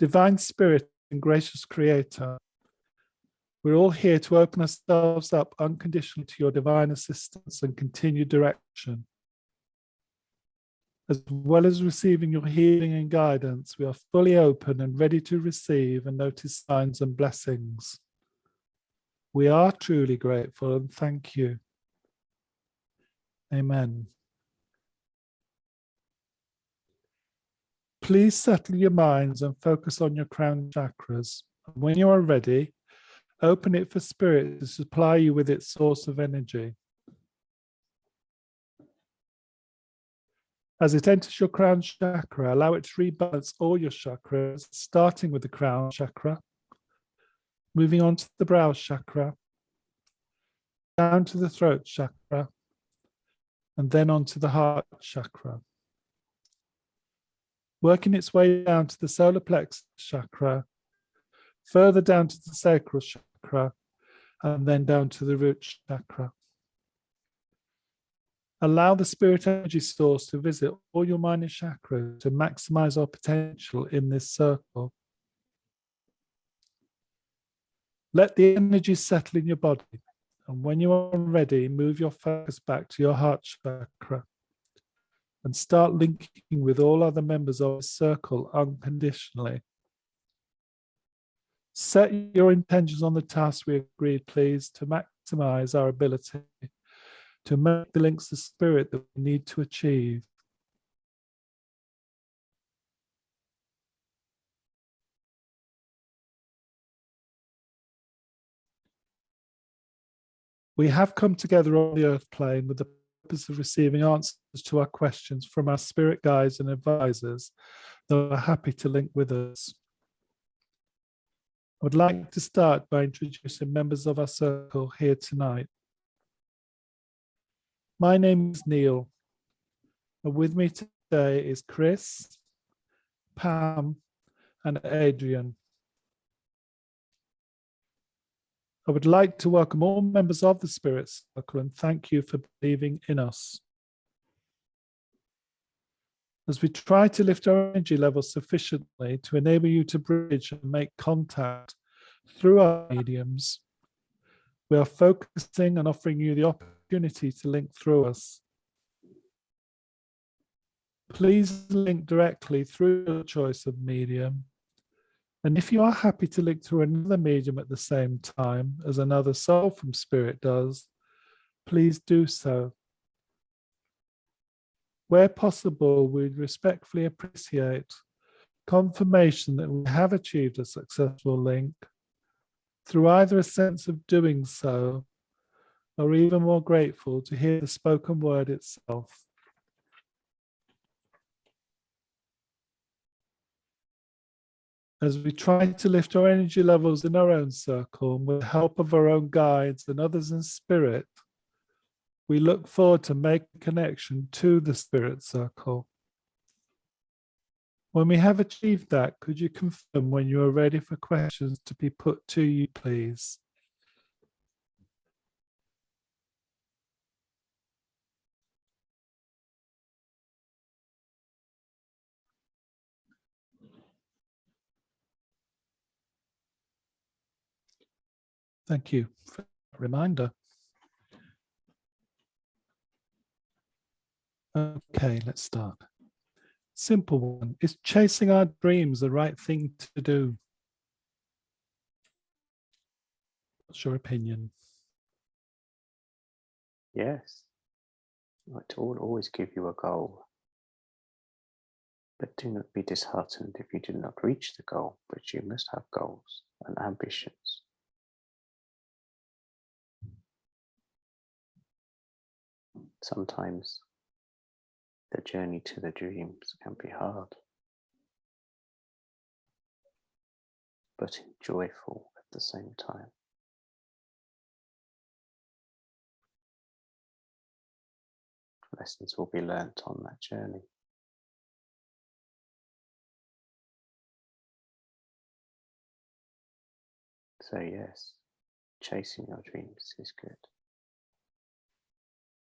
Divine Spirit and gracious Creator, we're all here to open ourselves up unconditionally to your divine assistance and continued direction. As well as receiving your healing and guidance, we are fully open and ready to receive and notice signs and blessings. We are truly grateful and thank you. Amen. Please settle your minds and focus on your crown chakras. When you are ready, open it for Spirit to supply you with its source of energy. As it enters your crown chakra, allow it to rebalance all your chakras, starting with the crown chakra, moving on to the brow chakra, down to the throat chakra, and then on to the heart chakra. Working its way down to the solar plexus chakra, further down to the sacral chakra, and then down to the root chakra. Allow the spirit energy source to visit all your minor chakras to maximize our potential in this circle. Let the energy settle in your body, and when you are ready, move your focus back to your heart chakra and start linking with all other members of the circle unconditionally. Set your intentions on the task we agreed, please, to maximize our ability to make the links to spirit that we need to achieve. We have come together on the earth plane with the purpose of receiving answers to our questions from our spirit guides and advisors that are happy to link with us. I would like to start by introducing members of our circle here tonight. My name is Neil, and with me today is Chris, Pam, and Adrian. I would like to welcome all members of the Spirit Circle and thank you for believing in us. As we try to lift our energy levels sufficiently to enable you to bridge and make contact through our mediums, we are focusing and offering you the opportunity to link through us. Please link directly through your choice of medium. And if you are happy to link through another medium at the same time as another soul from Spirit does, please do so. Where possible, we'd respectfully appreciate confirmation that we have achieved a successful link through either a sense of doing so or even more grateful to hear the spoken word itself. As we try to lift our energy levels in our own circle and with the help of our own guides and others in spirit, we look forward to making a connection to the spirit circle. When we have achieved that, could you confirm when you are ready for questions to be put to you, please? Thank you for that reminder. Okay, let's start. Simple one. Is chasing our dreams the right thing to do? What's your opinion? Yes. It will always give you a goal. But do not be disheartened if you do not reach the goal, but you must have goals and ambitions. Sometimes the journey to the dreams can be hard, but joyful at the same time. Lessons will be learnt on that journey. So yes, chasing your dreams is good.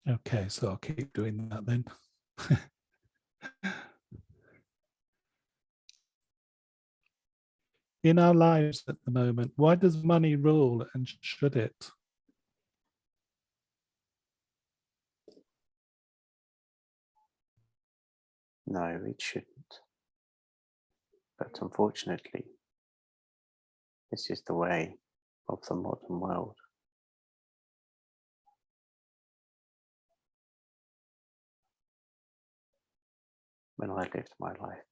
Okay, so I'll keep doing that then. in our lives at the moment? Why does money rule, and should it? No, it shouldn't. But unfortunately, this is the way of the modern world. When I lived my life,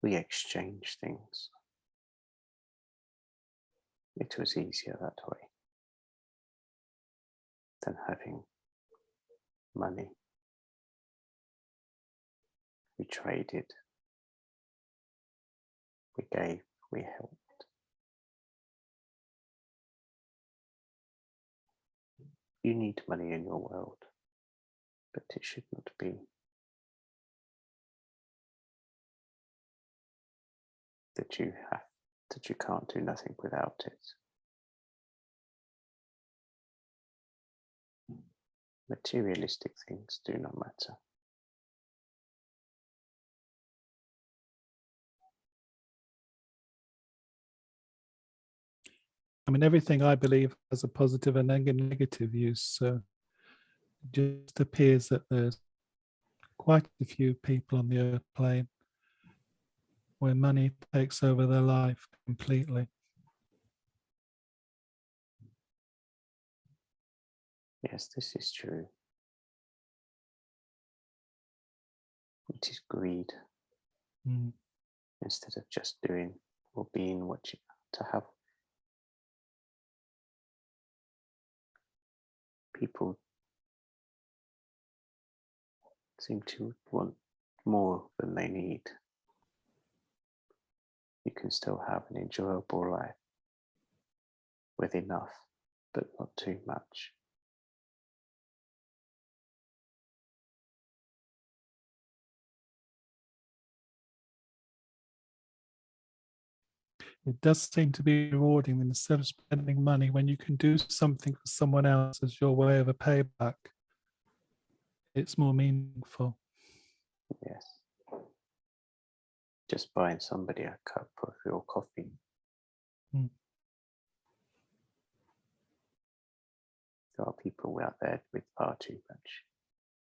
we exchanged things. It was easier that way than having money. We traded, we gave, we helped. You need money in your world, but it should not be that you can't do nothing without it. Materialistic things do not matter. I mean, everything I believe has a positive and negative use. So it just appears that there's quite a few people on the earth plane where money takes over their life completely. Yes, this is true. It is greed. Mm. Instead of just doing or being what you to have. People seem to want more than they need. You can still have an enjoyable life with enough, but not too much. It does seem to be rewarding instead of spending money when you can do something for someone else as your way of a payback. It's more meaningful. Yes. Just buying somebody a cup of your coffee. Mm. There are people out there with far too much.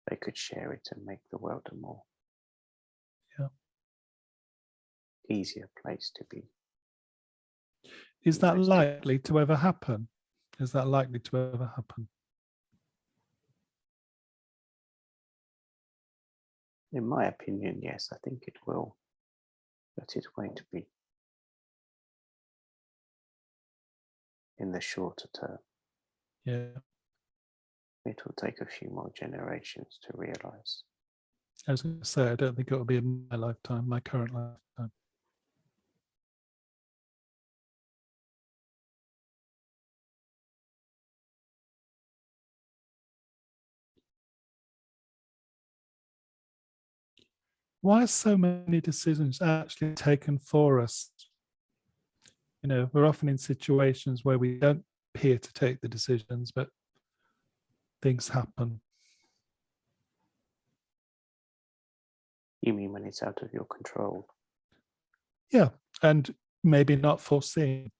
They could share it and make the world a more easier place to be. Is that Most likely to ever happen? Is that likely to ever happen? In my opinion, yes, I think it will, but it won't be in the shorter term. Yeah. It will take a few more generations to realize. I was going to say, I don't think it will be in my lifetime, my current lifetime. Why are so many decisions actually taken for us? You know, we're often in situations where we don't appear to take the decisions, but things happen. You mean when it's out of your control? Yeah, and maybe not foreseen.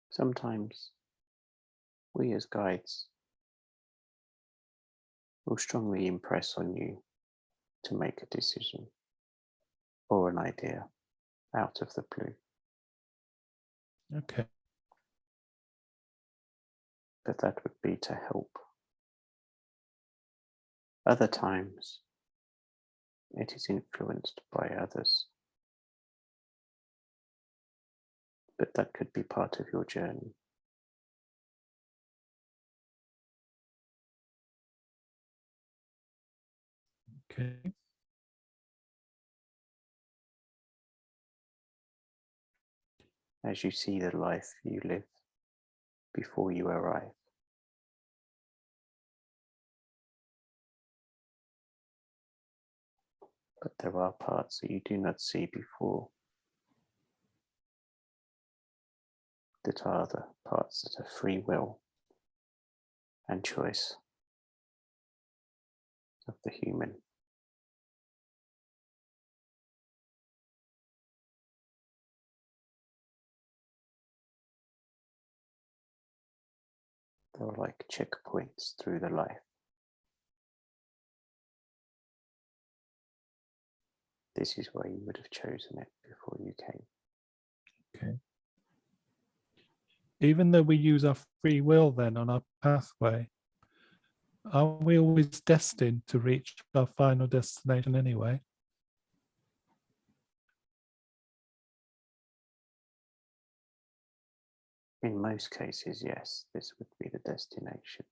Sometimes we as guides will strongly impress on you to make a decision or an idea out of the blue. Okay. But that would be to help. Other times, it is influenced by others. But that could be part of your journey. Okay. As you see the life you live before you arrive. But there are parts that you do not see before that are the parts that are free will and choice of the human. They're like checkpoints through the life. This is where you would have chosen it before you came. Okay. Even though we use our free will then on our pathway, are we always destined to reach our final destination anyway? In most cases, yes, this would be the destination.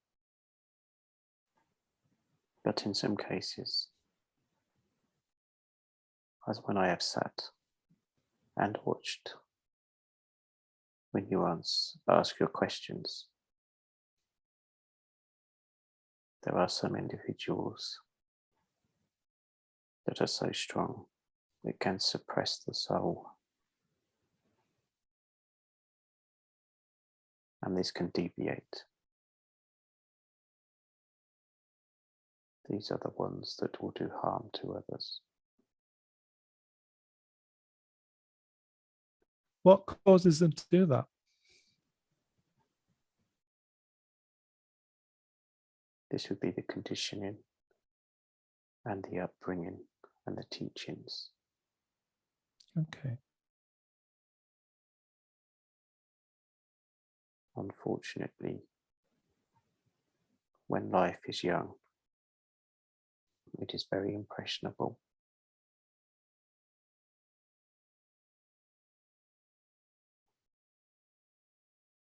But in some cases, as when I have sat and watched when you ask your questions, there are some individuals that are so strong it can suppress the soul. And this can deviate. These are the ones that will do harm to others. What causes them to do that? This would be the conditioning and the upbringing and the teachings. Okay. Unfortunately, when life is young, it is very impressionable.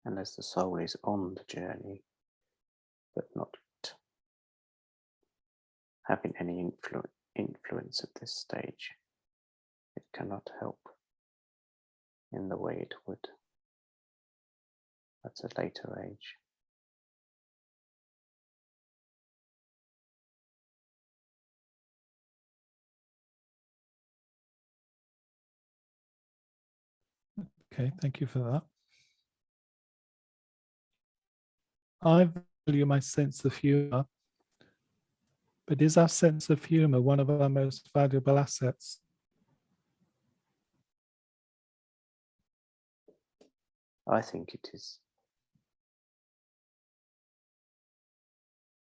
And as the soul is on the journey, but not having any influence at this stage, it cannot help in the way it would at a later age. Okay, thank you for that. I value my sense of humor, but is our sense of humor one of our most valuable assets? I think it is.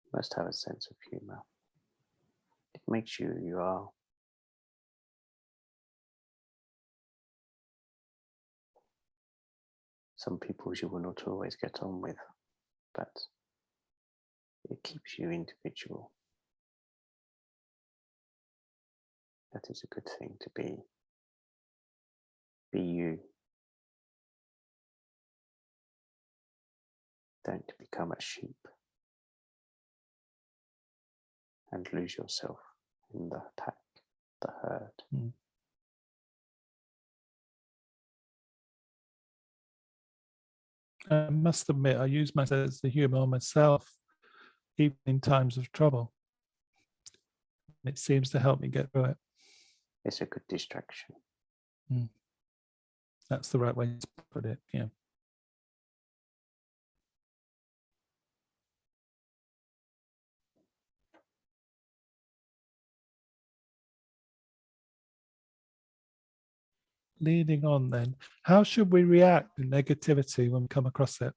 You must have a sense of humor. It makes you who you are. Some people you will not always get on with, but it keeps you individual. That is a good thing to be. Be you. Don't become a sheep and lose yourself in the pack, the herd. I must admit, I use my sense of humor on myself, even in times of trouble. It seems to help me get through it. It's a good distraction. That's the right way to put it, yeah. Leading on then, how should we react to negativity when we come across it?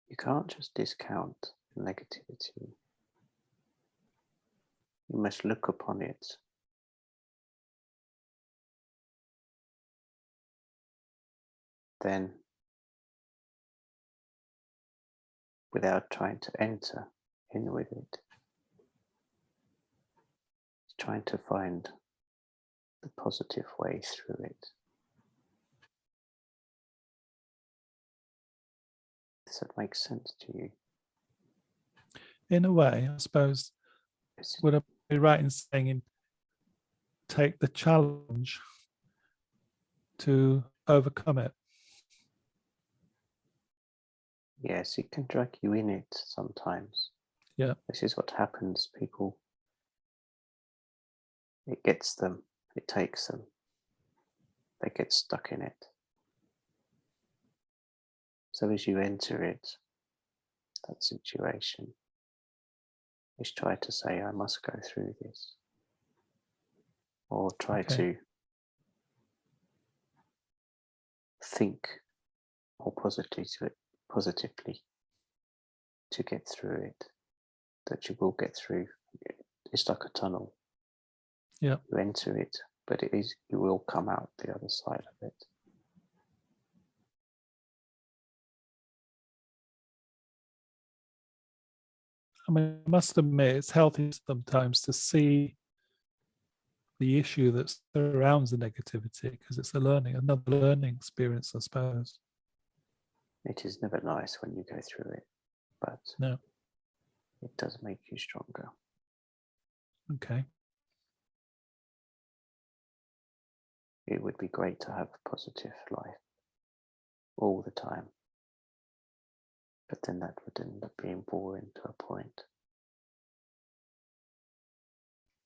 You can't just discount negativity. You must look upon it then without trying to enter in with it. It's trying to find the positive way through it. Does that make sense to you? In a way, I suppose, would I be right in saying take the challenge to overcome it? Yes, it can drag you in it sometimes. Yeah. This is what happens. People it gets them, it takes them, they get stuck in it. So as you enter it, that situation, just try to say, I must go through this. Or try to think more positively to get through it, that you will get through. It's like a tunnel. Yeah. You enter it, but you will come out the other side of it. I mean, I must admit, it's healthy sometimes to see the issue that surrounds the negativity, because it's another learning experience, I suppose. It is never nice when you go through it, but No. it does make you stronger. Okay. It would be great to have a positive life all the time, but then that would end up being boring to a point.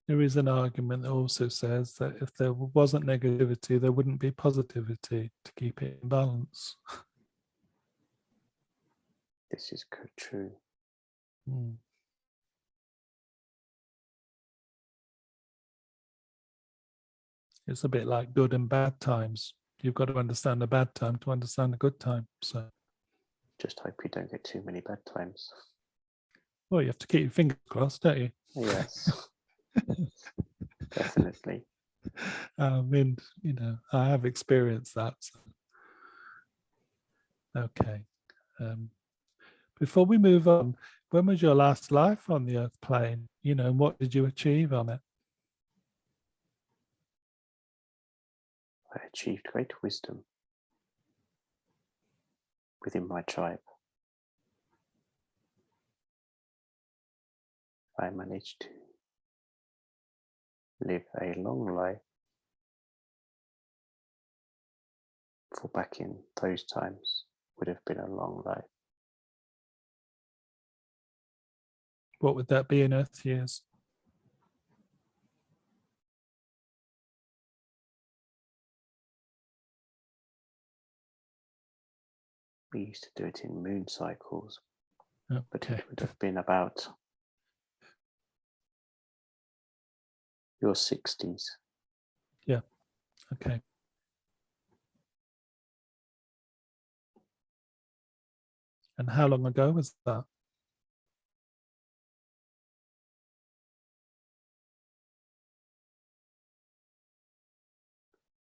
There is an argument that also says that if there wasn't negativity, there wouldn't be positivity to keep it in balance. This is true. Mm. It's a bit like good and bad times. You've got to understand the bad time to understand the good time. So, just hope you don't get too many bad times. Well, you have to keep your fingers crossed, don't you? Yes, definitely. I mean, I have experienced that. So. Okay. Before we move on, when was your last life on the Earth plane? And what did you achieve on it? I achieved great wisdom within my tribe. I managed to live a long life. For back in those times would have been a long life. What would that be in Earth years? We used to do it in moon cycles, Okay. but it would have been about your 60s. Yeah. Okay. And how long ago was that?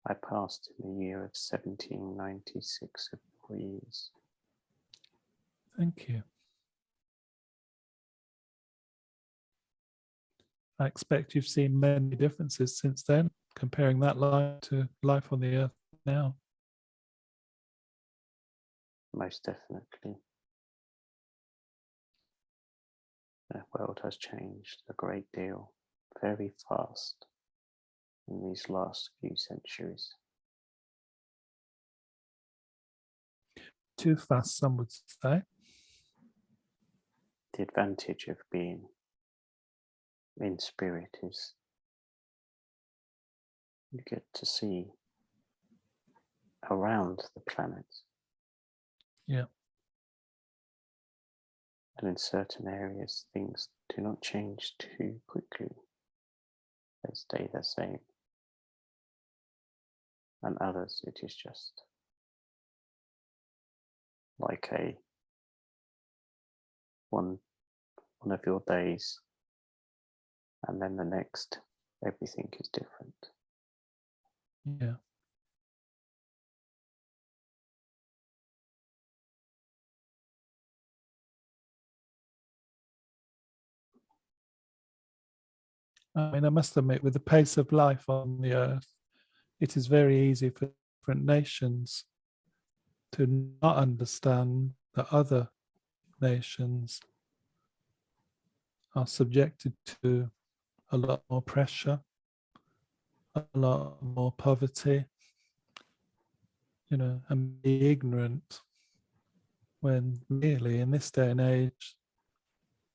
I passed in the year of 1796 of 4 years. Thank you. I expect you've seen many differences since then, comparing that life to life on the Earth now. Most definitely. The world has changed a great deal, very fast, in these last few centuries. Too fast, some would say. The advantage of being in spirit is you get to see around the planet. Yeah. And in certain areas, things do not change too quickly. They stay the same. And others, it is just like one of your days, and then the next, everything is different. Yeah. I mean, I must admit, with the pace of life on the Earth, it is very easy for different nations to not understand that other nations are subjected to a lot more pressure, a lot more poverty, and be ignorant, when really in this day and age,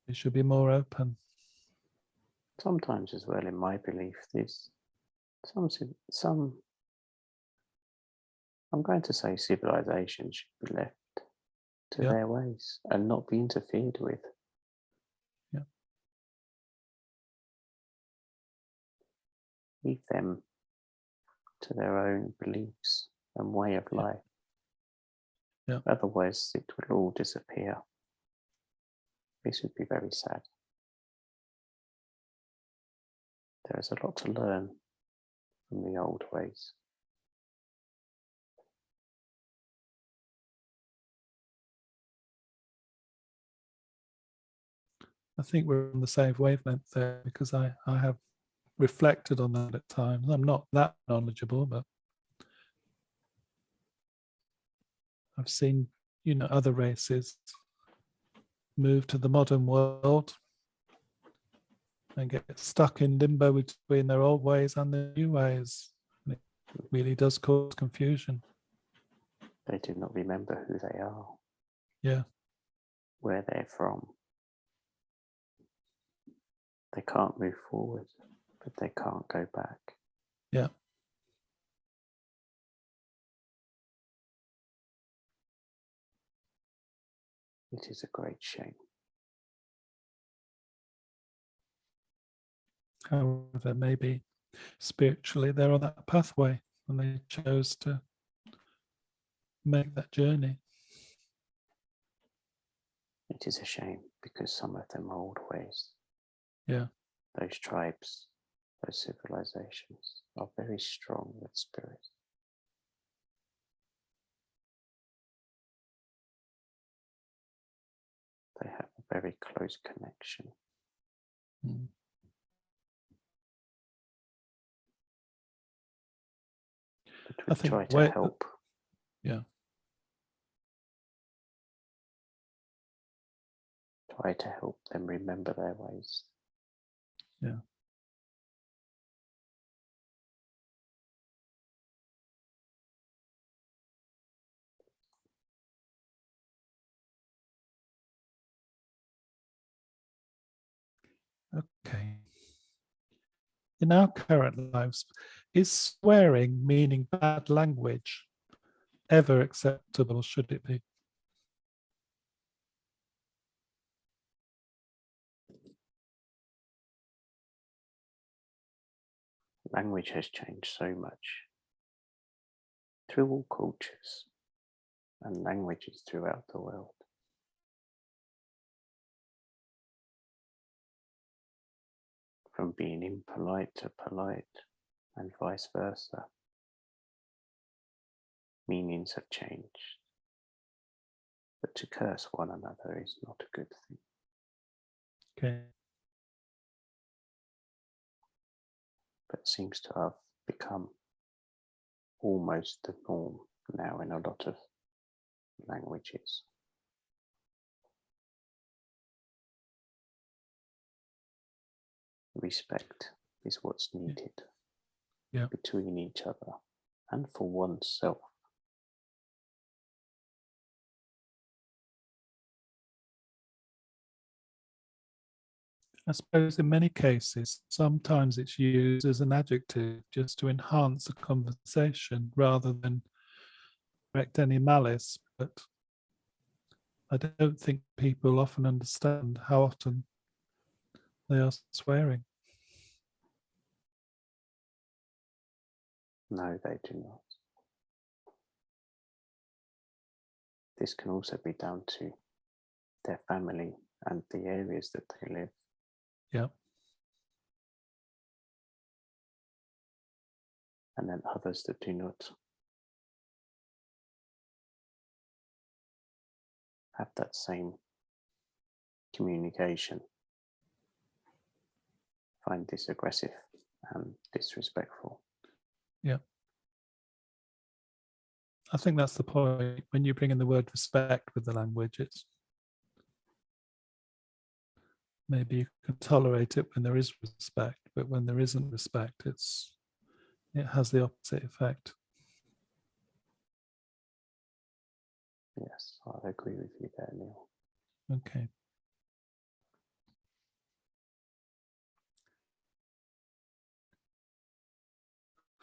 it should be more open. Sometimes as well, in my belief, there's some I'm going to say civilizations should be left to Yeah. their ways and not be interfered with. Yeah. Leave them to their own beliefs and way of Yeah. life. Yeah. Otherwise, it will all disappear. This would be very sad. There is a lot to learn from the old ways. I think we're on the same wavelength there, because I have reflected on that at times. I'm not that knowledgeable, but I've seen, other races move to the modern world and get stuck in limbo between their old ways and the new ways. And it really does cause confusion. They do not remember who they are, Yeah. where they're from. They can't move forward, but they can't go back. Yeah. It is a great shame. However, maybe spiritually they're on that pathway and they chose to make that journey. It is a shame because some of them old ways, Yeah. those tribes, those civilizations are very strong with spirit. They have a very close connection. Mm. But I we think try to help. Yeah. Try to help them remember their ways. Yeah. Okay. In our current lives, is swearing, meaning bad language, ever acceptable? Should it be? Language has changed so much through all cultures and languages throughout the world. From being impolite to polite and vice versa. Meanings have changed. But to curse one another is not a good thing. Okay. But seems to have become almost the norm now in a lot of languages. Respect is what's needed between each other and for oneself. I suppose in many cases, sometimes it's used as an adjective just to enhance a conversation rather than correct any malice. But I don't think people often understand how often they are swearing. No, they do not. This can also be down to their family and the areas that they live. Yeah. And then others that do not have that same communication find this aggressive and disrespectful. Yeah. I think that's the point. When you bring in the word respect with the language, it's maybe you can tolerate it when there is respect, but when there isn't respect, it has the opposite effect. Yes, I agree with you there, Neil. Okay.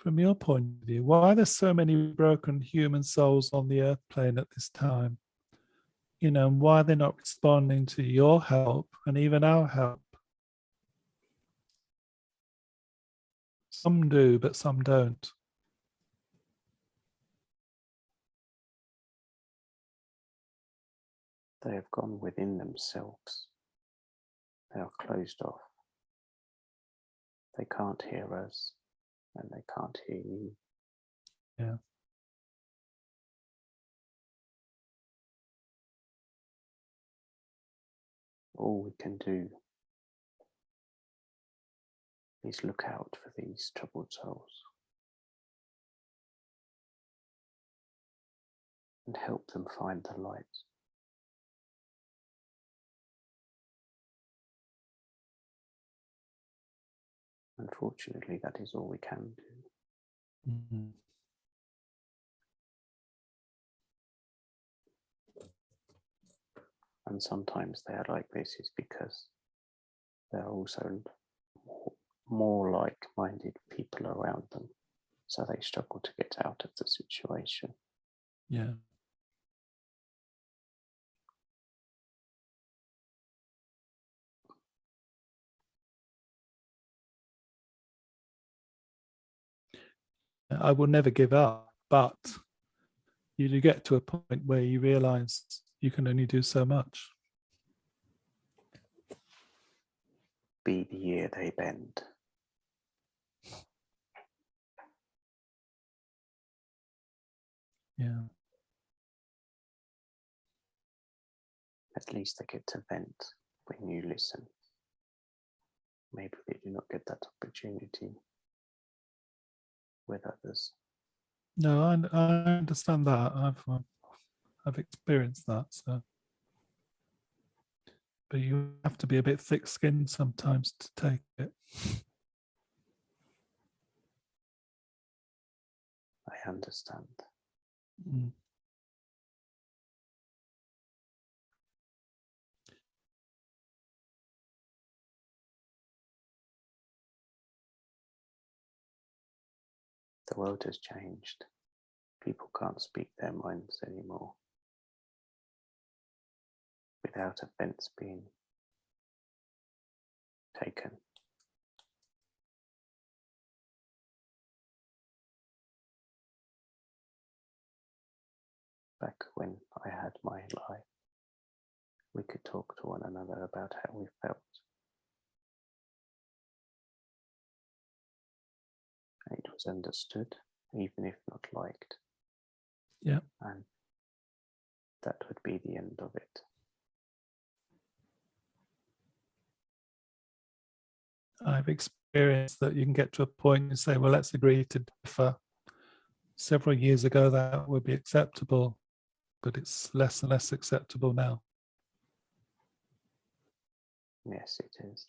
from your point of view, why are there so many broken human souls on the earth plane at this time? You know, and why they're not responding to your help and even our help? Some do, but some don't. They have gone within themselves. They are closed off. They can't hear us, and they can't hear you. Yeah. All we can do is look out for these troubled souls and help them find the light. Unfortunately, that is all we can do. Mhm. And sometimes they are like this is because there are also more like-minded people around them, so they struggle to get out of the situation. Yeah. I will never give up, but you do get to a point where you realize you can only do so much. Be the year they bend. Yeah. At least they get to vent when you listen. Maybe they do not get that opportunity with others. No, I understand that. I've experienced that. So, but you have to be a bit thick-skinned sometimes to take it. I understand. Mm. The world has changed. People can't speak their minds anymore without offense being taken. Back when I had my life, we could talk to one another about how we felt. It was understood, even if not liked. Yeah. And that would be the end of it. I've experienced that you can get to a point and say, well, let's agree to differ. Several years ago, that would be acceptable, but it's less and less acceptable now. Yes, it is.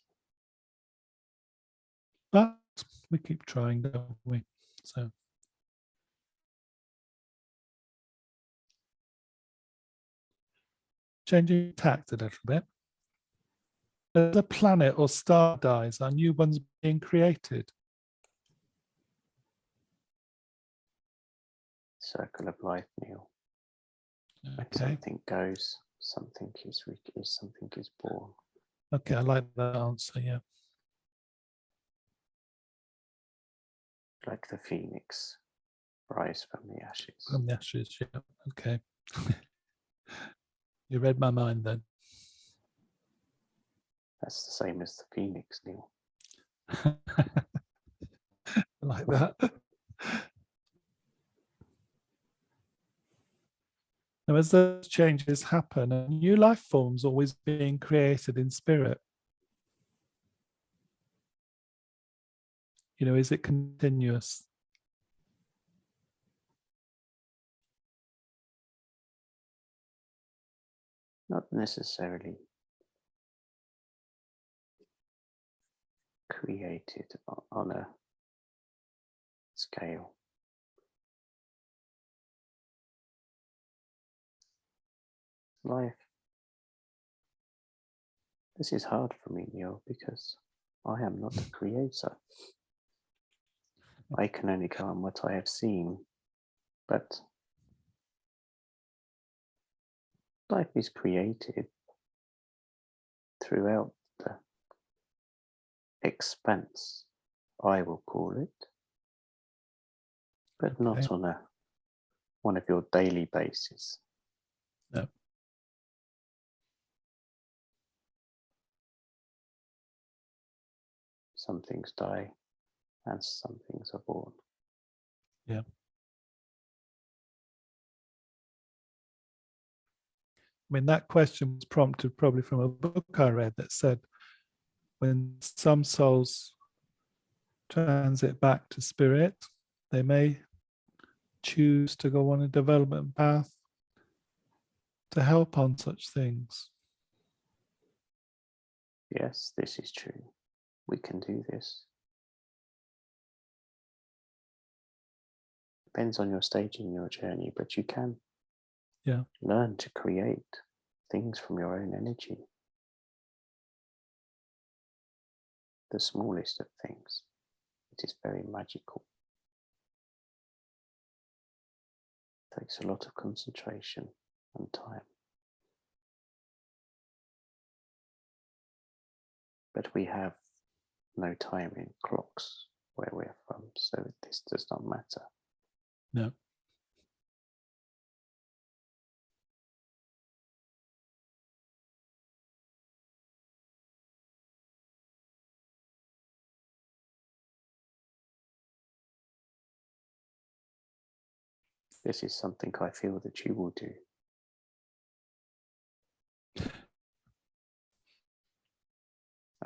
But we keep trying, don't we? So, changing tact a little bit. As a planet or star dies, are new ones being created? Circle of life, Neil. When Okay. something goes, something is born. Okay, I like that answer. Yeah. Like the phoenix, rise from the ashes. From the ashes. Yeah. Okay. You read my mind then. That's the same as the phoenix, Neil. Like that. Now, as those changes happen, a new life forms always being created in spirit. You know, is it continuous? Not necessarily created on a scale. Life. This is hard for me, Neil, because I am not a creator. I can only go on what I have seen, but life is created throughout the expanse, I will call it, but not on one of your daily basis. No. Some things die and some things are born. Yeah. I mean, that question was prompted probably from a book I read that said when some souls transit back to spirit, they may choose to go on a development path to help on such things. Yes, this is true. We can do this. Depends on your stage in your journey, but you can learn to create things from your own energy. The smallest of things. It is very magical. It takes a lot of concentration and time. But we have no time in clocks where we're from, so this does not matter. No. This is something I feel that you will do.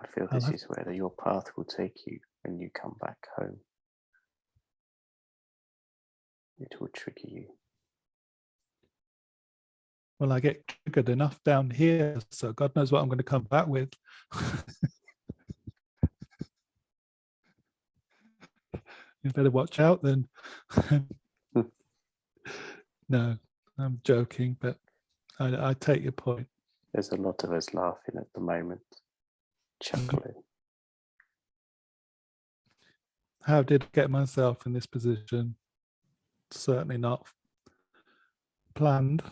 I feel this is where your path will take you when you come back home. It will trigger you. Well, I get triggered enough down here, so God knows what I'm going to come back with. You better watch out then. No, I'm joking, but I take your point. There's a lot of us laughing at the moment, chuckling. How did I get myself in this position? Certainly not planned,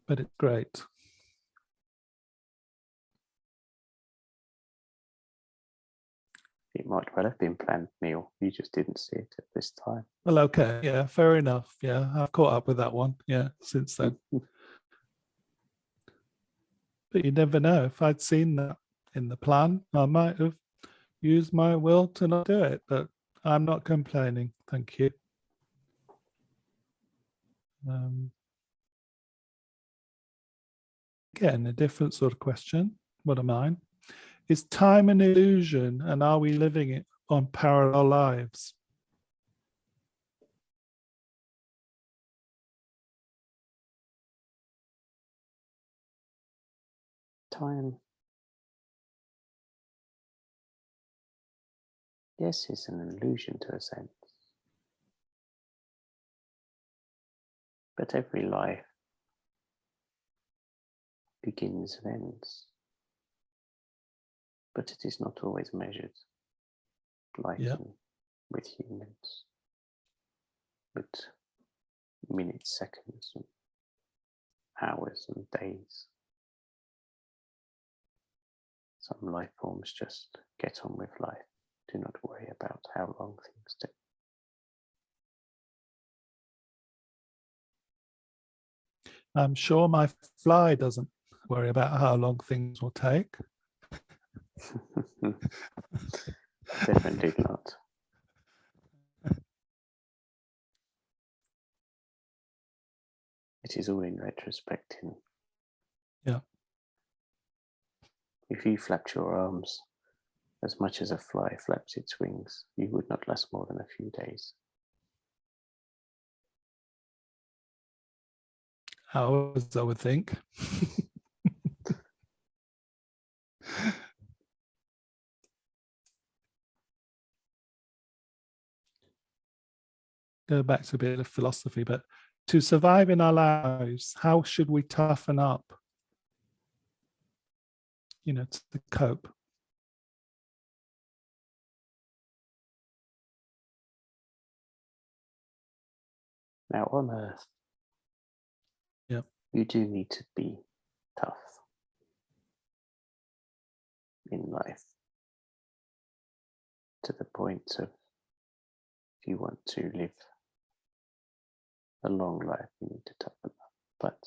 but it's great. It might well have been planned, Neil. You just didn't see it at this time. Well, okay, yeah, fair enough. Yeah, I've caught up with that one. Yeah, since then. But you never know. If I'd seen that in the plan, I might have used my will to not do it. But I'm not complaining. Thank you. Again, a different sort of question. What am I? Is time an illusion, and are we living it on parallel lives? Time, yes, is an illusion to a sense. But every life begins and ends. But it is not always measured like with humans, but minutes, seconds, and hours and days. Some life forms just get on with life. Do not worry about how long things take. I'm sure my fly doesn't worry about how long things will take. Definitely not. It is all in retrospecting. Yeah. If you flapped your arms as much as a fly flaps its wings, you would not last more than a few days. Hours, I would think. Go back to a bit of philosophy, but to survive in our lives, how should we toughen up? To cope. Now on Earth, Yep. you do need to be tough in life to the point of if you want to live a long life, you need to toughen up. But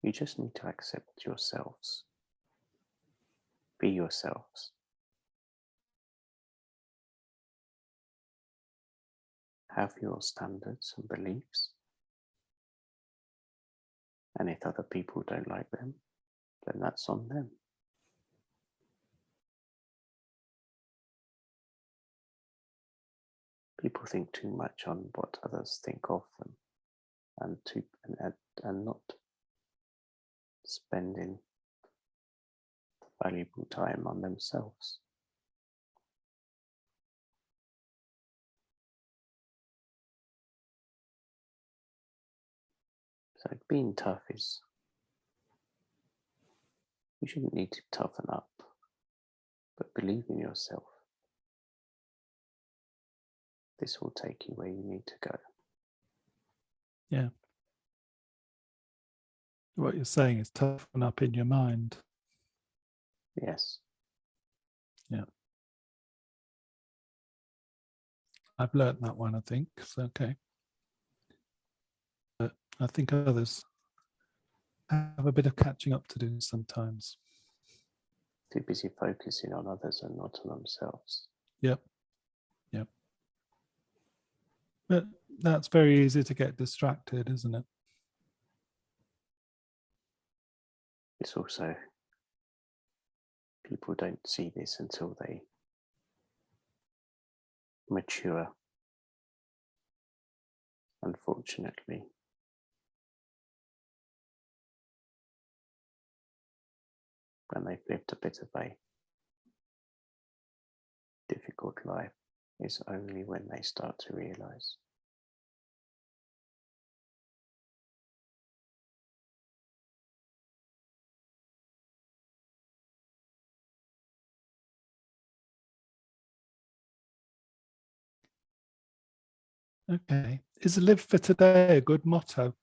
you just need to accept yourselves. Be yourselves. Have your standards and beliefs. And if other people don't like them, then that's on them. People think too much on what others think of them and not spending valuable time on themselves. So being tough is, you shouldn't need to toughen up, but believe in yourself. This will take you where you need to go. Yeah. What you're saying is toughen up in your mind. Yes. Yeah. I've learnt that one, I think. It's okay. But I think others have a bit of catching up to do sometimes. Too busy focusing on others and not on themselves. Yep. Yep. But that's very easy to get distracted, isn't it? It's also, people don't see this until they mature. Unfortunately, when they've lived a bit of a difficult life, is only when they start to realize. Okay. Is live for today a good motto?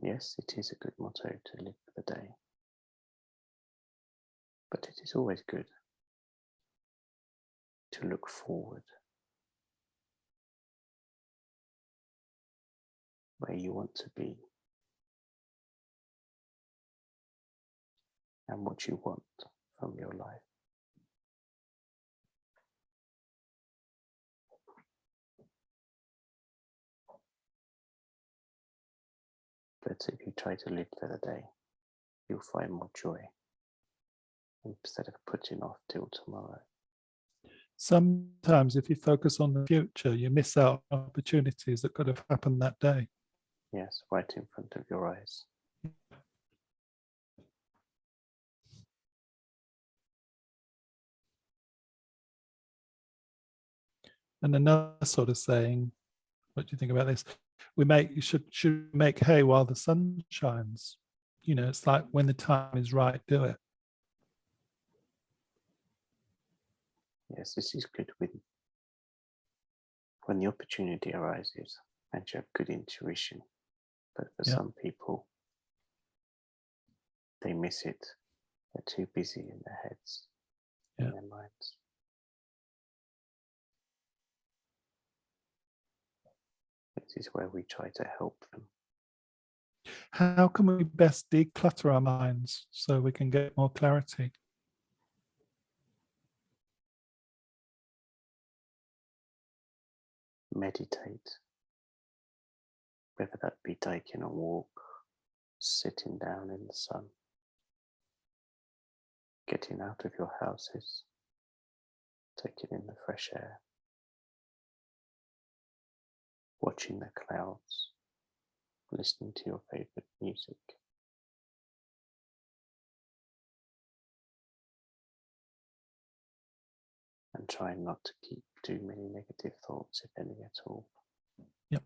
Yes, it is a good motto to live for the day. But it is always good to look forward, where you want to be and what you want from your life. But if you try to live for the day, you'll find more joy instead of putting off till tomorrow. Sometimes if you focus on the future, you miss out on opportunities that could have happened that day. Yes, right in front of your eyes. And another sort of saying, what do you think about this? You should make hay while the sun shines. You know, it's like when the time is right, do it. Yes, this is good when the opportunity arises and you have good intuition. But for some people, they miss it. They're too busy in their heads, in their minds. This is where we try to help them. How can we best declutter our minds so we can get more clarity? Meditate, whether that be taking a walk, sitting down in the sun, getting out of your houses, taking in the fresh air, watching the clouds, listening to your favorite music. And trying not to keep too many negative thoughts, if any at all. Yep.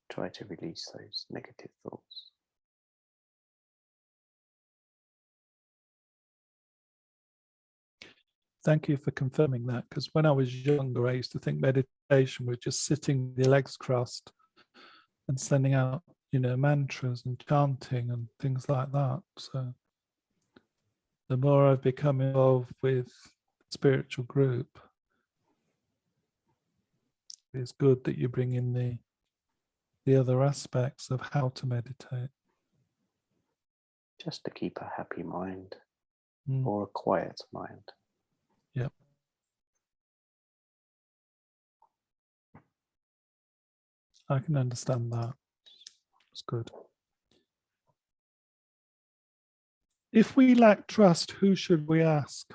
Try to release those negative thoughts. Thank you for confirming that, because when I was younger, I used to think meditation was just sitting with your legs crossed and sending out, mantras and chanting and things like that. So the more I've become involved with the spiritual group, it's good that you bring in the other aspects of how to meditate. Just to keep a happy mind Mm. or a quiet mind. Yep. I can understand that. It's good. If we lack trust, who should we ask?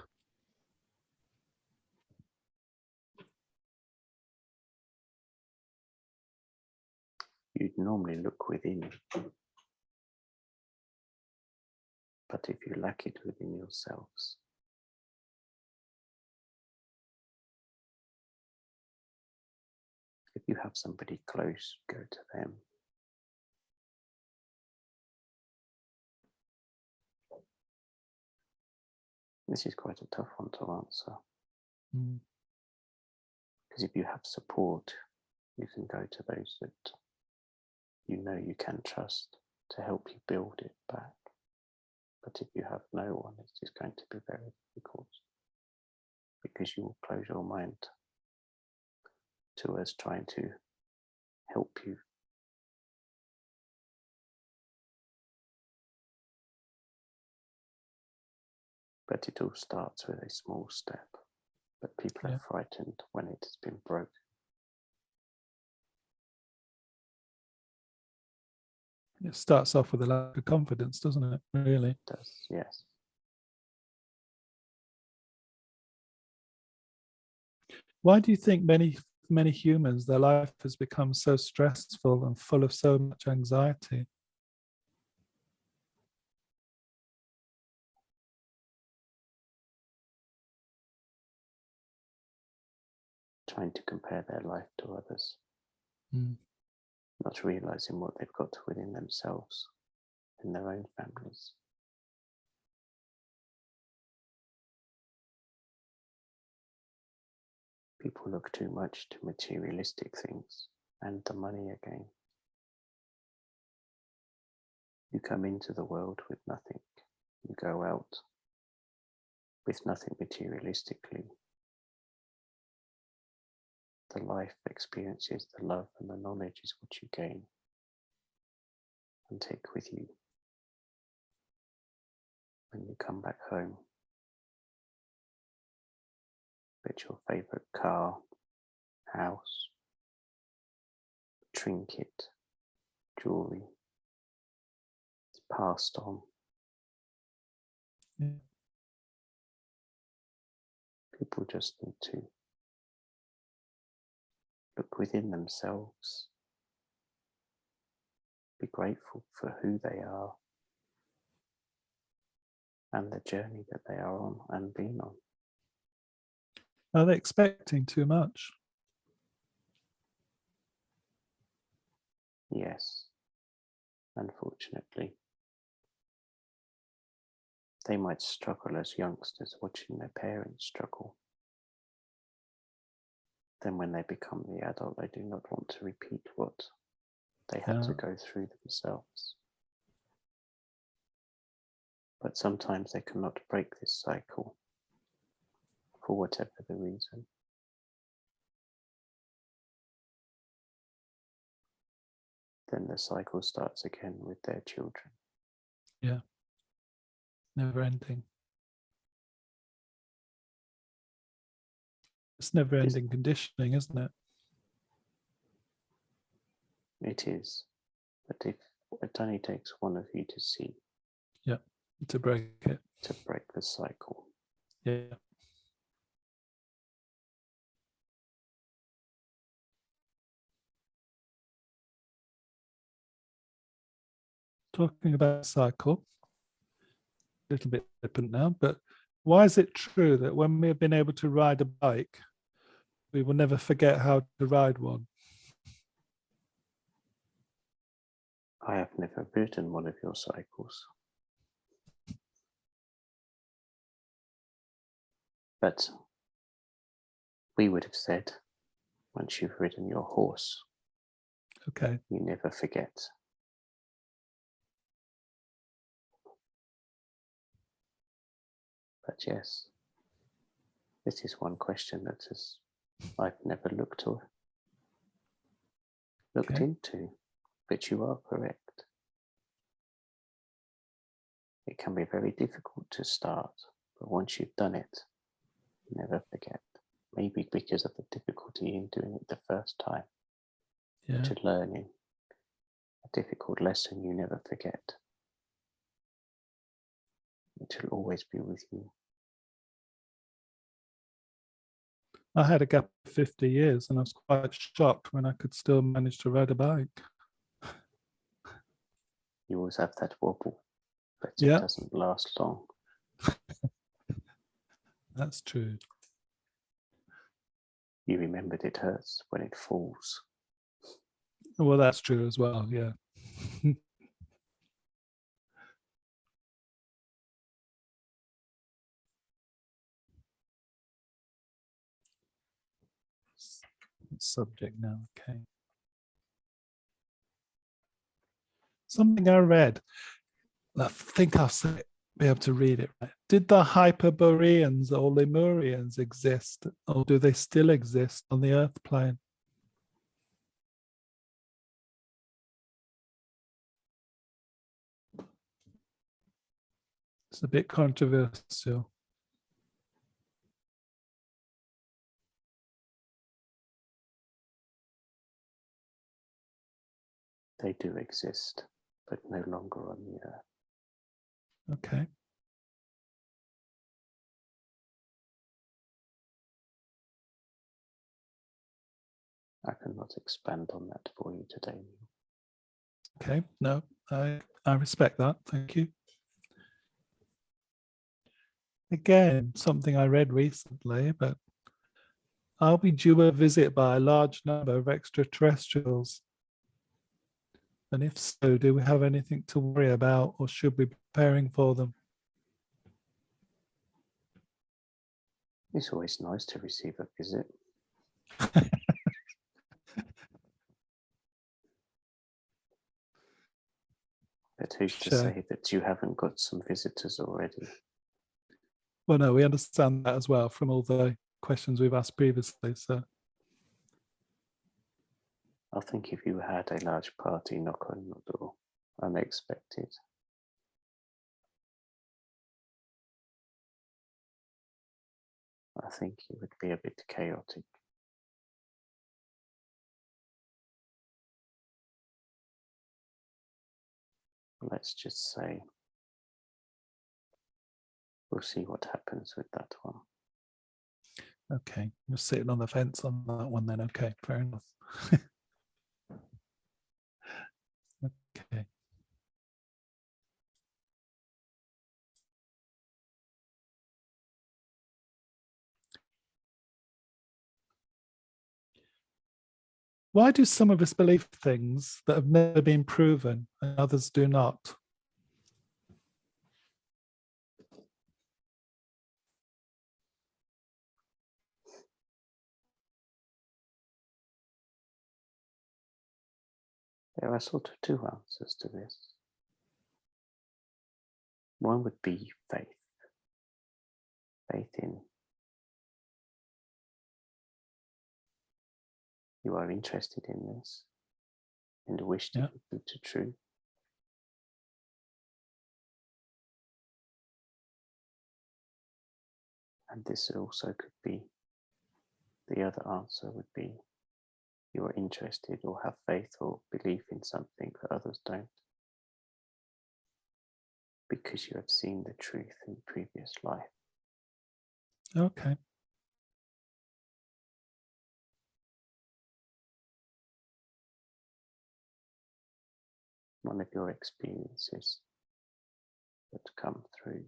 You'd normally look within, but if you lack it within yourselves, if you have somebody close, go to them. This is quite a tough one to answer. Mm. Because if you have support, you can go to those that you know you can trust to help you build it back. But if you have no one, it is going to be very difficult, because you will close your mind to us trying to help you. But it all starts with a small step. But people are frightened when it has been broken. It starts off with a lack of confidence, doesn't it? Really? It does, yes. Why do you think many humans, their life has become so stressful and full of so much anxiety? Trying to compare their life to others. Mm. Not realizing what they've got within themselves, in their own families. People look too much to materialistic things and the money again. You come into the world with nothing. You go out with nothing materialistically. The life experiences, the love and the knowledge is what you gain and take with you when you come back home. But your favorite car, house, trinket, jewelry is passed on. Yeah. People just need to look within themselves, be grateful for who they are and the journey that they are on and been on. Are they expecting too much? Yes, unfortunately. They might struggle as youngsters watching their parents struggle. Then when they become the adult, they do not want to repeat what they had to go through themselves. But sometimes they cannot break this cycle for whatever the reason. Then the cycle starts again with their children. Yeah. Never ending. It's never ending conditioning, isn't it? It is. But if it only takes one of you to see. Yeah. To break it. To break the cycle. Yeah. Talking about cycle, a little bit different now, but why is it true that when we have been able to ride a bike, we will never forget how to ride one? I have never ridden one of your cycles. But we would have said, once you've ridden your horse, Okay. you never forget. But yes, this is one question that I've never looked Okay. into, but you are correct. It can be very difficult to start, but once you've done it, you never forget. Maybe because of the difficulty in doing it the first time, Yeah. to learning a difficult lesson you never forget. It will always be with you. I had a gap of 50 years and I was quite shocked when I could still manage to ride a bike. You always have that wobble, but it Yeah, doesn't last long. that's true. You remembered it hurts when it falls. Well, that's true as well. Yeah. Subject now. Okay. Something I read. I think I'll be able to read it right. Did the Hyperboreans or Lemurians exist, or do they still exist on the Earth plane? It's a bit controversial. They do exist, but no longer on the earth. Okay. I cannot expand on that for you today. Okay. No, I respect that. Thank you. Again, something I read recently, but are we due a visit by a large number of extraterrestrials? And if so, do we have anything to worry about, or should we be preparing for them? It's always nice to receive a visit. But who's to say that you haven't got some visitors already? Well, no, we understand that as well from all the questions we've asked previously. So I think if you had a large party knock on your door, unexpected, I think it would be a bit chaotic. Let's just say we'll see what happens with that one. okay, you're sitting on the fence on that one then. Okay, fair enough. Okay. Why do some of us believe things that have never been proven and others do not? There are sort of two answers to this. One would be faith. Faith in you are interested in this and wish to be to true. And this also could be, the other answer would be you are interested or have faith or belief in something that others don't, because you have seen the truth in previous life. Okay. One of your experiences that come through.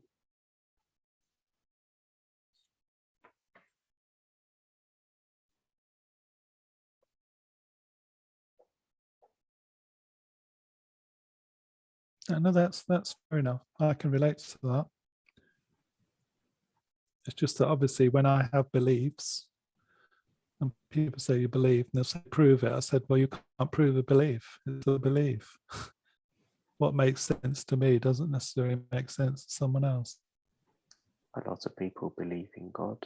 No, that's fair enough. I can relate to that. It's just that obviously when I have beliefs and people say you believe and they'll say prove it, I said, well, you can't prove a belief. It's a belief. What makes sense to me doesn't necessarily make sense to someone else. A lot of people believe in God,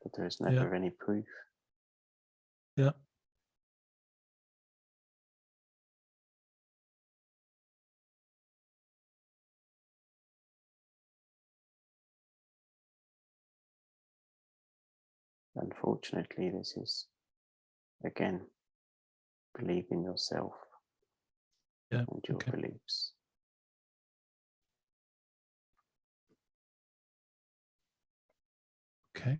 but there is never any proof. Yeah. Unfortunately, this is, again, believe in yourself and your beliefs. Okay. In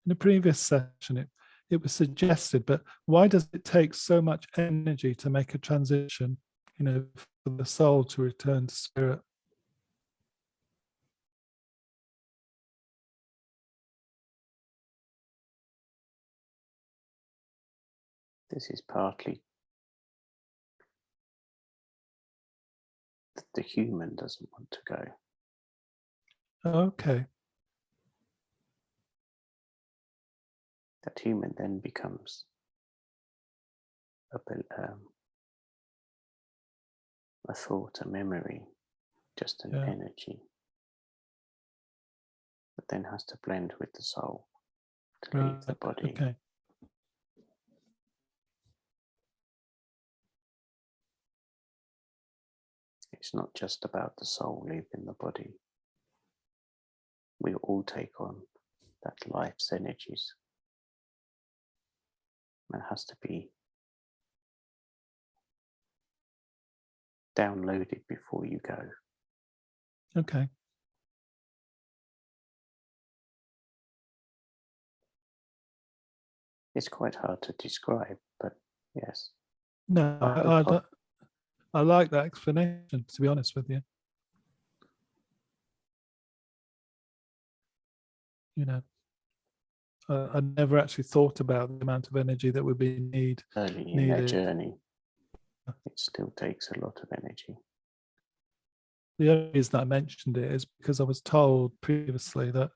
the previous session, it was suggested, but why does it take so much energy to make a transition, for the soul to return to spirit? This is partly that the human doesn't want to go. Okay. That human then becomes a thought, a memory, just an energy that then has to blend with the soul to leave the body. Okay. It's not just about the soul leaving the body. We all take on that life's energies. It has to be downloaded before you go. Okay. It's quite hard to describe, but yes. No, I like that explanation, to be honest with you. I never actually thought about the amount of energy that would be needed. Early in their journey, it still takes a lot of energy. The only reason I mentioned it is because I was told previously that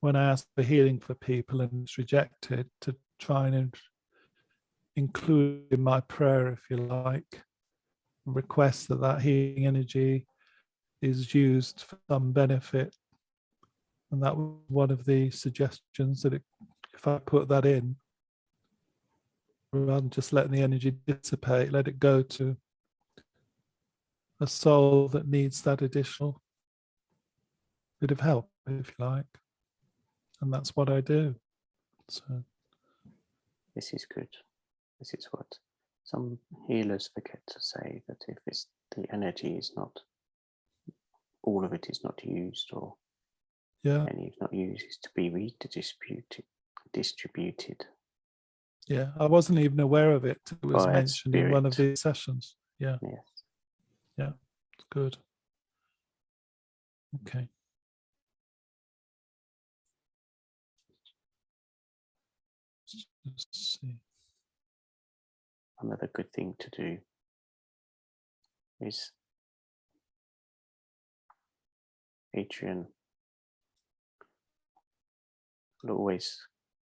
when I asked for healing for people and it's rejected, to try and include in my prayer, if you like, request that healing energy is used for some benefit. And that was one of the suggestions, that if I put that in, rather than just letting the energy dissipate, let it go to a soul that needs that additional bit of help, if you like. And that's what I do. So this is good. This is what some healers forget to say, that if the energy is not, all of it is not used, or any is not used, is to be distributed. Yeah, I wasn't even aware of it. It was mentioned in one of these sessions. Yeah. Yes. Yeah, it's good. Okay. Let's see. Another good thing to do is Adrian will always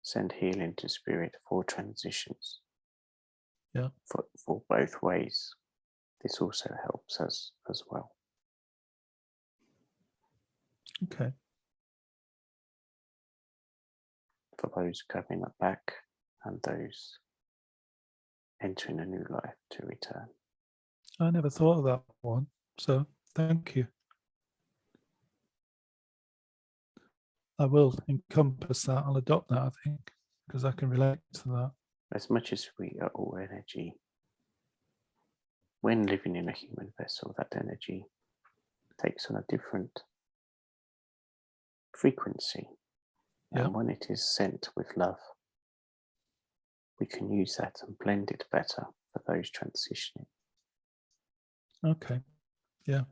send healing to spirit for transitions. Yeah. For both ways. This also helps us as well. Okay. For those coming back and those entering a new life to return. I never thought of that one, so thank you. I will encompass that. I'll adopt that, I think, because I can relate to that. As much as we are all energy, when living in a human vessel, that energy takes on a different frequency. And when it is sent with love, we can use that and blend it better for those transitioning. Okay. Yeah.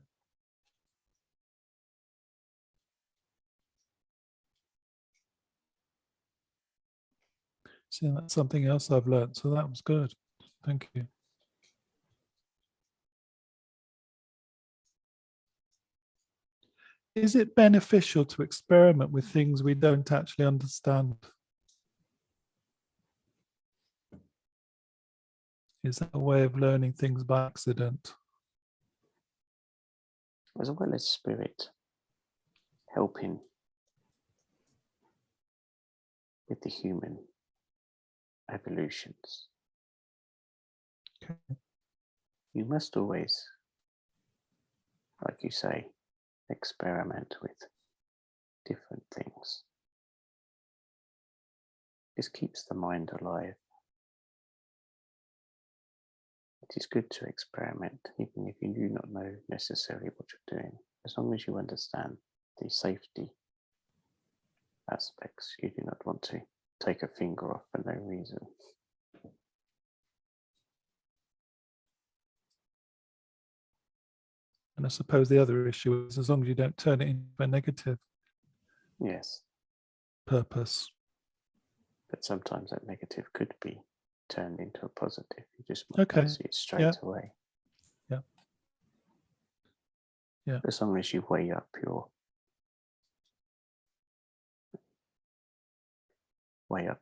See, that's something else I've learned, so that was good. Thank you. Is it beneficial to experiment with things we don't actually understand? Is that a way of learning things by accident? As well as spirit helping with the human evolutions. Okay. You must always, like you say, experiment with different things. This keeps the mind alive. It is good to experiment, even if you do not know necessarily what you're doing, as long as you understand the safety aspects. You do not want to take a finger off for no reason. And I suppose the other issue is as long as you don't turn it into a negative Yes, purpose. but sometimes that negative could be turned into a positive. You just Okay. might not see it straight away. Yeah. Yeah. As long as you weigh up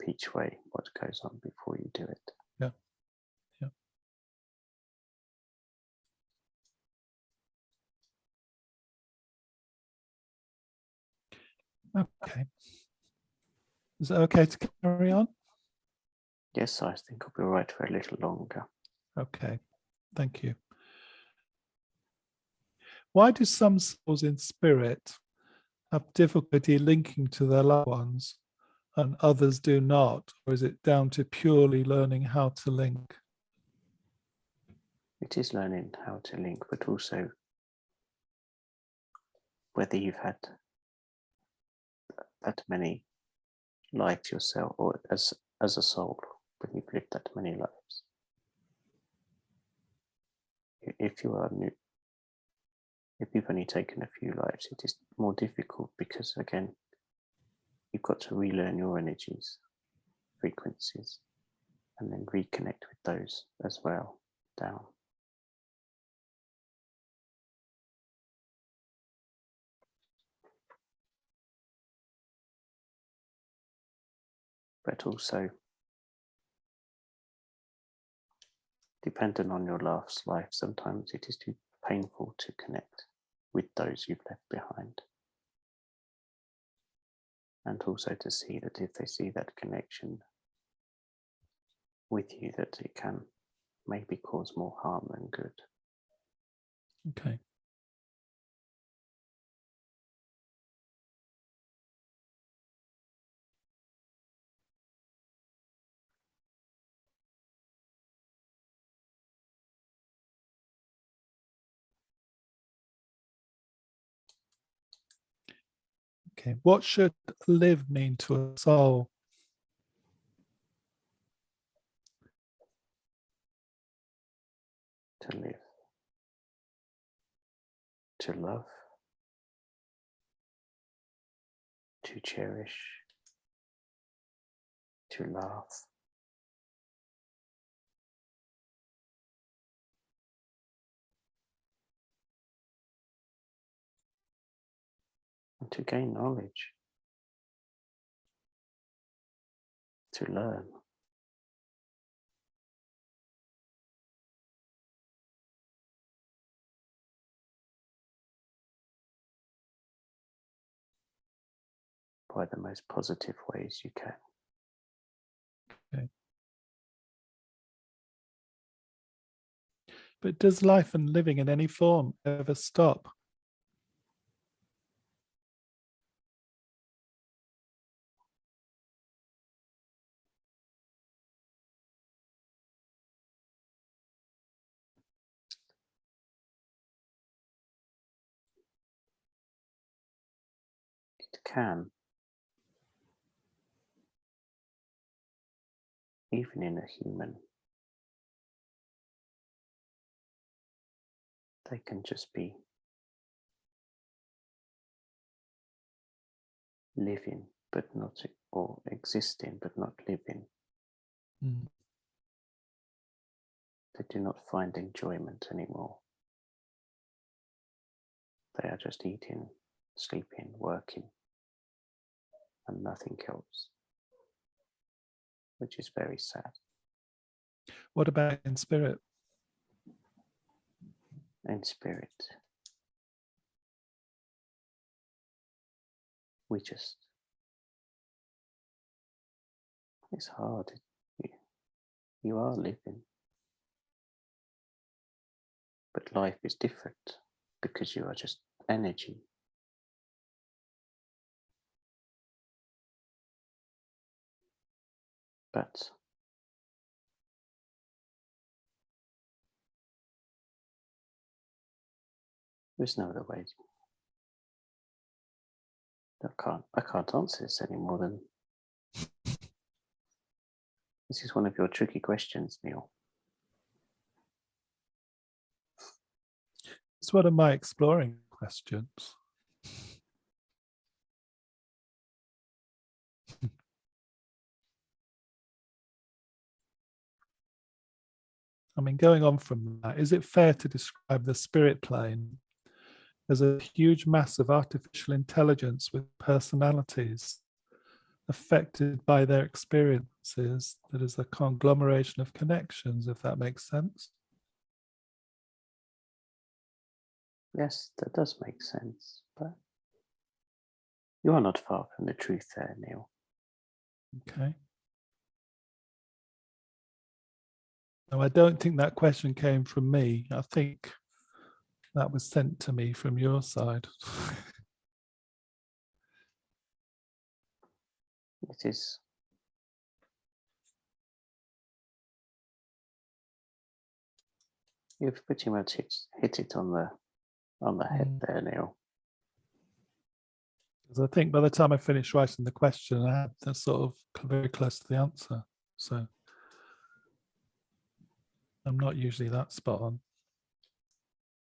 each way what goes on before you do it. Yeah. Yeah. Okay. Is it okay to carry on? Yes, I think I'll be all right for a little longer. Okay. Thank you. Why do some souls in spirit have difficulty linking to their loved ones and others do not? Or is it down to purely learning how to link? It is learning how to link, but also whether you've had that many lives yourself, or as a soul, when you've lived that many lives. If you've only taken a few lives, it is more difficult because, again, you've got to relearn your energies, frequencies, and then reconnect with those as well down. But also, depending on your last life, sometimes it is too painful to connect with those you've left behind. And also to see that if they see that connection with you, that it can maybe cause more harm than good. Okay. Okay. What should live mean to a soul? To live, to love, to cherish, to laugh, and to gain knowledge, to learn. By the most positive ways you can. Okay. But does life and living in any form ever stop? It can, even in a human. They can just be living, but not, or existing, but not living. Mm. They do not find enjoyment anymore. They are just eating, sleeping, working, and nothing else, which is very sad. What about in spirit? In spirit, it's hard. You are living, but life is different because you are just energy. But there's no other way. I can't answer this any more than this is one of your tricky questions, Neil. It's one of my exploring questions. I mean, going on from that, is it fair to describe the spirit plane as a huge mass of artificial intelligence with personalities affected by their experiences that is a conglomeration of connections, if that makes sense? Yes, that does make sense, but you are not far from the truth there, Neil. Okay. No, I don't think that question came from me. I think that was sent to me from your side. It is. You've pretty much hit it on the head there, Neil. Because I think by the time I finished writing the question, I had that sort of very close to the answer. So I'm not usually that spot on.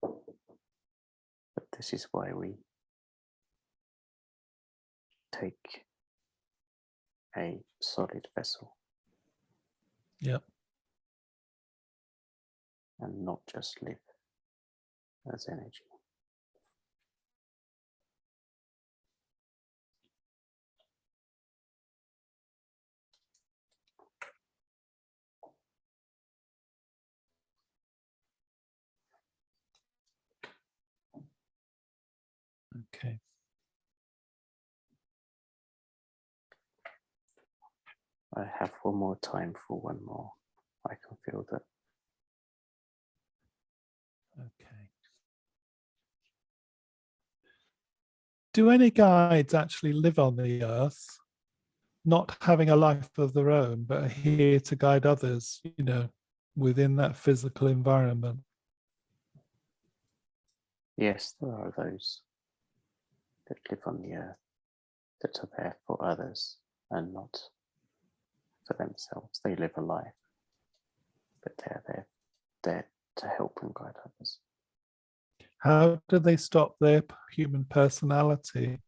But this is why we take a solid vessel. Yep. And not just live as energy. Okay. I have one more time for one more. I can feel that. Okay. Do any guides actually live on the earth, not having a life of their own, but are here to guide others, within that physical environment? Yes, there are those that live on the earth that are there for others and not for themselves. They live a life, but they're there to help and guide others. How do they stop their human personality,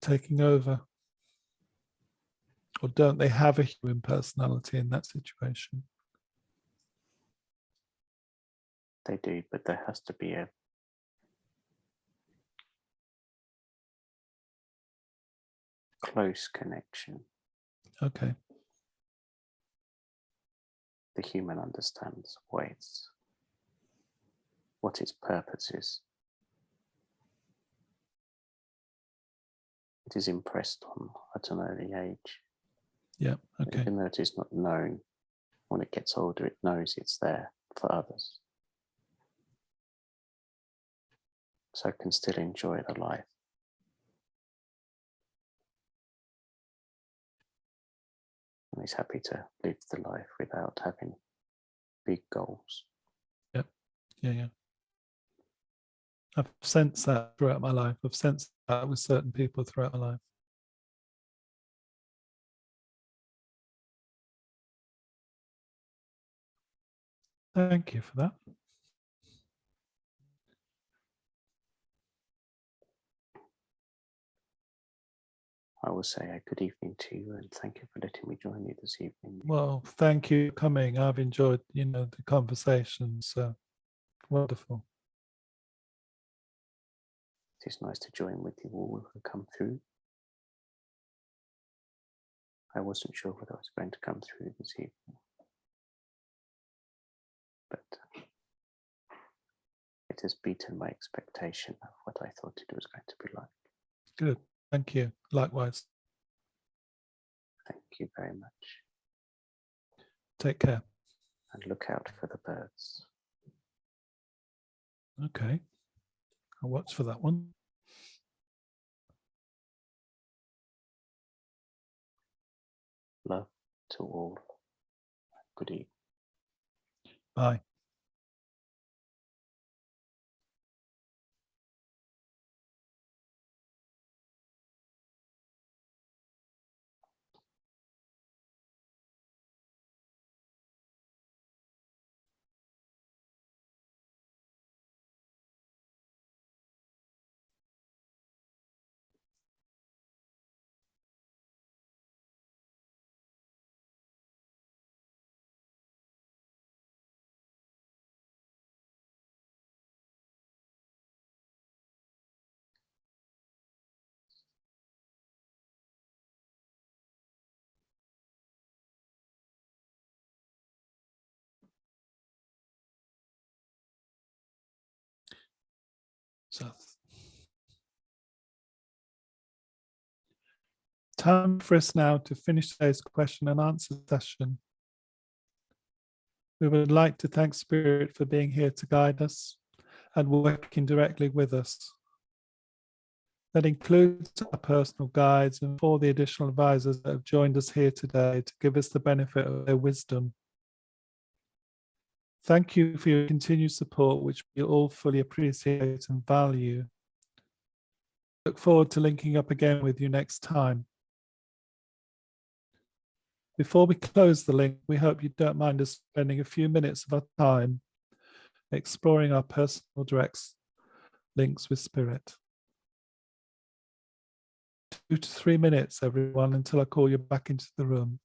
taking over? Or don't they have a human personality in that situation? They do, but there has to be a close connection. Okay. The human understands what its purpose is. It is impressed on at an early age. Yeah, okay. Even though it is not known, when it gets older, it knows it's there for others. So it can still enjoy the life. And he's happy to live the life without having big goals. Yep. Yeah. I've sensed that throughout my life. I've sensed that with certain people throughout my life. Thank you for that. I will say a good evening to you and thank you for letting me join you this evening. Well, thank you for coming. I've enjoyed, the conversation. So wonderful. It's nice to join with you all who come through. I wasn't sure whether I was going to come through this evening, but it has beaten my expectation of what I thought it was going to be like. Good. Thank you. Likewise. Thank you very much. Take care. And look out for the birds. Okay. I'll watch for that one. Love to all. Good evening. Bye. So, time for us now to finish today's question and answer session. We would like to thank Spirit for being here to guide us and working directly with us. That includes our personal guides and for the additional advisors that have joined us here today to give us the benefit of their wisdom. Thank you for your continued support, which we all fully appreciate and value. Look forward to linking up again with you next time. Before we close the link, we hope you don't mind us spending a few minutes of our time exploring our personal direct links with Spirit. 2 to 3 minutes, everyone, until I call you back into the room.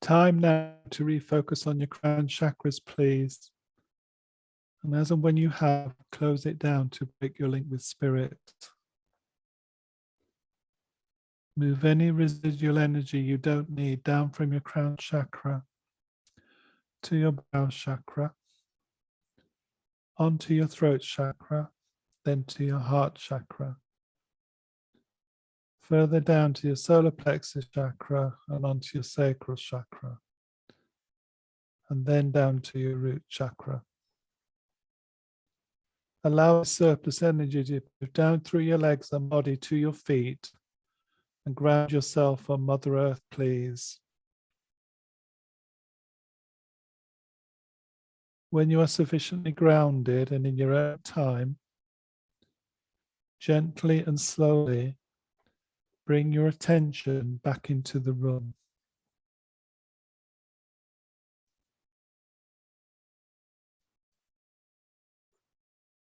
Time now to refocus on your crown chakras, please. And as and when you have, close it down to break your link with spirit. Move any residual energy you don't need down from your crown chakra to your brow chakra, onto your throat chakra, then to your heart chakra. Further down to your solar plexus chakra and onto your sacral chakra. And then down to your root chakra. Allow surplus energy to move down through your legs and body to your feet and ground yourself on Mother Earth, please. When you are sufficiently grounded and in your own time, gently and slowly bring your attention back into the room.